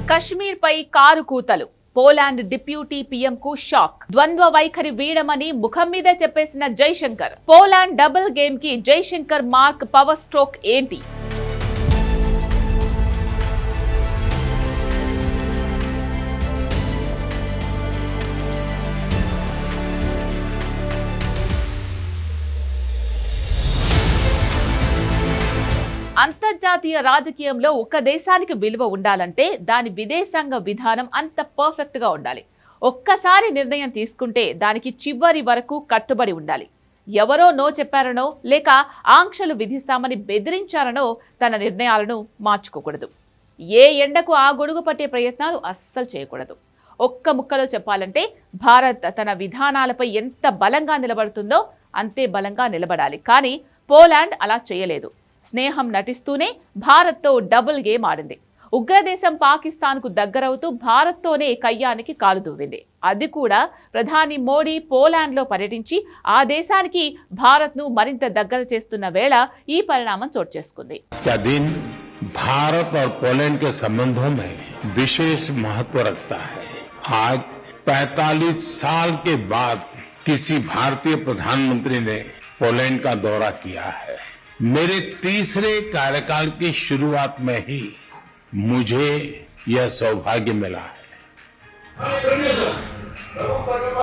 కశ్మీర్ పై car కూతలు. Poland deputy PM కు shock. ద్వంద్వ వైఖరి వీడమని ముఖం మీద చెప్పేసిన జైశంకర్. పోలాండ్ డబుల్ గేమ్ కి జైశంకర్ మార్క్ పవర్ స్ట్రోక్ ఏంటి? అంతర్జాతీయ రాజకీయంలో ఒక దేశానికి విలువ ఉండాలంటే దాని విదేశాంగ విధానం అంత పర్ఫెక్ట్ గా ఉండాలి. ఒక్కసారి నిర్ణయం తీసుకుంటే దానికి చివరి వరకు కట్టుబడి ఉండాలి. ఎవరో నో చెప్పారనో లేక ఆంక్షలు విధిస్తామని బెదిరించారనో తన నిర్ణయాలను మార్చుకోకూడదు. ఏ ఎండకు ఆ గొడుగు పట్టే ప్రయత్నాలు అస్సలు చేయకూడదు. ఒక్క ముక్కలో చెప్పాలంటే భారత్ తన విధానాలపై ఎంత బలంగా నిలబడుతుందో అంతే బలంగా నిలబడాలి. కానీ పోలాండ్ అలా చేయలేదు. స్నేహం నటిస్తూనే భారత్తో డబుల్ గేమ్ ఆడింది. ఉగ్రదేశం పాకిస్తాన్కు దగ్గరవుతూ భారత్తోనే కయ్యానికి కాలు దువ్వింది. అది కూడా ప్రధాని మోడీ పోలాండ్లో పర్యటించి ఆ దేశానికి భారత్ను మరింత దగ్గర చేస్తున్న వేళ ఈ పరిణామం చోటు చేసుకుంది. भारत और पोलैंड के संबंधों में विशेष महत्व रखता है. आज 45 साल के बाद किसी भारतीय प्रधानमंत्री ने पोलैंड का दौरा किया है. मेरे तीसरे कार्यकाल की शुरुआत में ही मुझे यह सौभाग्य मिला है.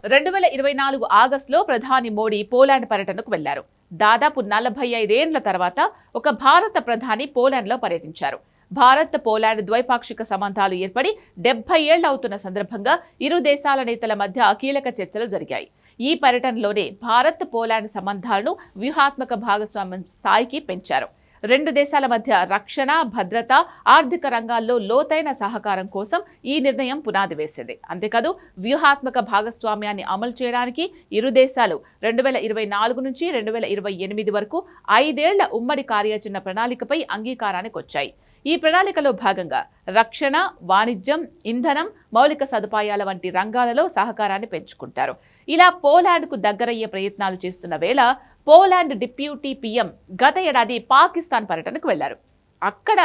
2024 ఆగస్టులో ప్రధాని మోడీ పోలాండ్ పర్యటనకు వెళ్లారు. దాదాపు 45 ఏళ్ల తర్వాత ఒక భారత ప్రధాని పోలాండ్లో పర్యటించారు. భారత్ పోలాండ్ ద్వైపాక్షిక సంబంధాలు ఏర్పడి 70 ఏళ్లు అవుతున్న సందర్భంగా ఇరు దేశాల నేతల మధ్య కీలక చర్చలు జరిగాయి. ఈ పర్యటనలోనే భారత్ పోలాండ్ సంబంధాలను వ్యూహాత్మక భాగస్వామ్యం స్థాయికి పెంచారు. రెండు దేశాల మధ్య రక్షణ, భద్రత, ఆర్థిక రంగాల్లో లోతైన సహకారం కోసం ఈ నిర్ణయం పునాది వేసింది. అంతేకాదు వ్యూహాత్మక భాగస్వామ్యాన్ని అమలు చేయడానికి ఇరు దేశాలు 2024 నుంచి 2028 వరకు 5 ఏళ్ల ఉమ్మడి కార్యాచరణ ప్రణాళికపై అంగీకారానికి వచ్చాయి. ఈ ప్రణాళికలో భాగంగా రక్షణ, వాణిజ్యం, ఇంధనం, మౌలిక సదుపాయాల వంటి రంగాలలో సహకారాన్ని పెంచుకుంటారు. ఇలా పోలాండ్కు దగ్గరయ్యే ప్రయత్నాలు చేస్తున్న వేళ పోలాండ్ డిప్యూటీ పీఎం గత ఏడాది పాకిస్తాన్ పర్యటనకు వెళ్లారు. అక్కడ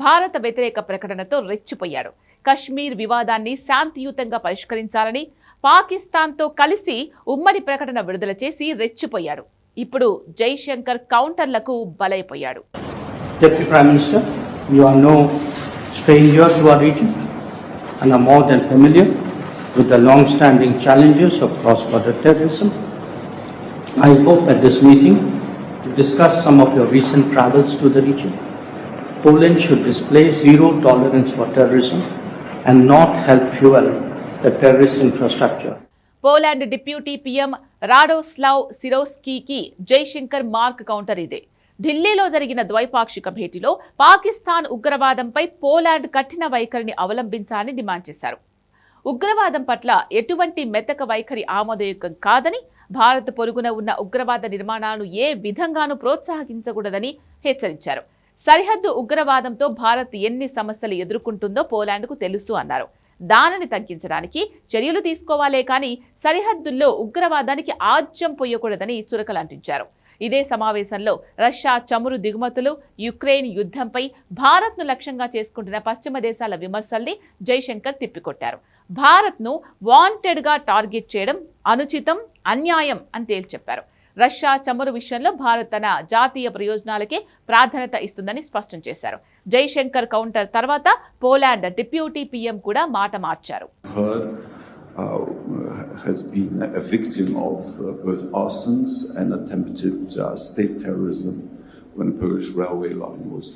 భారత వ్యతిరేక ప్రకటనతో రెచ్చిపోయాడు. కశ్మీర్ వివాదాన్ని శాంతియుతంగా పరిష్కరించాలని పాకిస్తాన్తో కలిసి ఉమ్మడి ప్రకటన విడుదల చేసి రెచ్చిపోయాడు. ఇప్పుడు Jaishankar కౌంటర్లకు బలైపోయాడు. Deputy Prime Minister, you are no stranger to our region and are more than familiar with the long-standing challenges of cross-border terrorism. I hope at this meeting to discuss some of your recent travels to the region. Poland should display zero tolerance for terrorism and not help fuel the terrorist infrastructure. Poland deputy PM Radoslaw సిరోస్కీకి Jaishankar mark counter ఇదే. ఢిల్లీలో జరిగిన ద్వైపాక్షిక భేటీలో పాకిస్తాన్ ఉగ్రవాదంపై Poland కఠిన వైఖరిని అవలంబించాలని డిమాండ్ చేశారు. ఉగ్రవాదం పట్ల ఎటువంటి మెతక వైఖరి ఆమోదయోగ్యం కాదని, భారత్ పొరుగున ఉన్న ఉగ్రవాద నిర్మాణాలను ఏ విధంగానూ ప్రోత్సహించకూడదని హెచ్చరించారు. సరిహద్దు ఉగ్రవాదంతో భారత్ ఎన్ని సమస్యలు ఎదుర్కొంటుందో పోలాండ్కు తెలుసు అన్నారు. దానిని తగ్గించడానికి చర్యలు తీసుకోవాలే కానీ సరిహద్దుల్లో ఉగ్రవాదానికి ఆజ్యం పోయకూడదని చురకలంటించారు. ఇదే సమావేశంలో రష్యా చమురు దిగుమతులు, యుక్రెయిన్ యుద్ధంపై భారత్ను లక్ష్యంగా చేసుకుంటున్న పశ్చిమ దేశాల విమర్శల్ని జైశంకర్ తిప్పికొట్టారు. భారత్ను వాంటెడ్గా టార్గెట్ చేయడం అనుచితం, అన్యాయం అని తేల్చెప్పారు. రష్యా చమురు విషయంలో భారత్ తన జాతీయ ప్రయోజనాలకే ప్రాధాన్యత ఇస్తుందని స్పష్టం చేశారు. జైశంకర్ కౌంటర్ తర్వాత పోలాండ్ డిప్యూటీ పీఎం కూడా మాట మార్చారు. Has been a victim of both arsons and attempted state terrorism when the Polish railway line was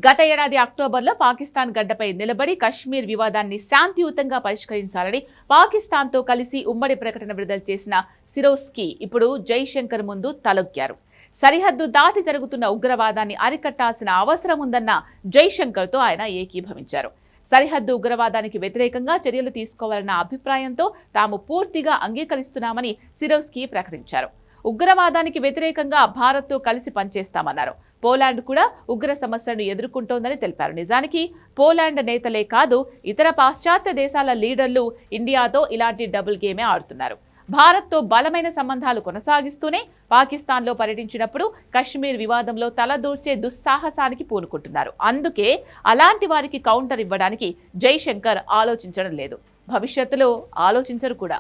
గత ఏడాది అక్టోబర్లో పాకిస్తాన్ గడ్డపై నిలబడి కశ్మీర్ వివాదాన్ని శాంతియుతంగా పరిష్కరించాలని పాకిస్తాన్తో కలిసి ఉమ్మడి ప్రకటన విడుదల చేసిన సిరోస్కీ ఇప్పుడు జైశంకర్ ముందు తలొగ్గారు. సరిహద్దు దాటి జరుగుతున్న ఉగ్రవాదాన్ని అరికట్టాల్సిన అవసరం ఉందన్న జైశంకర్తో ఆయన ఏకీభవించారు. సరిహద్దు ఉగ్రవాదానికి వ్యతిరేకంగా చర్యలు తీసుకోవాలన్న అభిప్రాయంతో తాము పూర్తిగా అంగీకరిస్తున్నామని సిరోస్కీ ప్రకటించారు. ఉగ్రవాదానికి వ్యతిరేకంగా భారత్తో కలిసి పనిచేస్తామన్నారు. పోలాండ్ కూడా ఉగ్ర సమస్యలను ఎదుర్కొంటోందని తెలిపారు. నిజానికి పోలాండ్ నేతలే కాదు, ఇతర పాశ్చాత్య దేశాల లీడర్లు ఇండియాతో ఇలాంటి డబుల్ గేమే ఆడుతున్నారు. భారత్తో బలమైన సంబంధాలు కొనసాగిస్తూనే పాకిస్తాన్లో పర్యటించినప్పుడు కశ్మీర్ వివాదంలో తలదూర్చే దుస్సాహసానికి పూనుకుంటున్నారు. అందుకే అలాంటి వారికి కౌంటర్ ఇవ్వడానికి జైశంకర్ ఆలోచించడం లేదు, భవిష్యత్తులో ఆలోచించరు కూడా.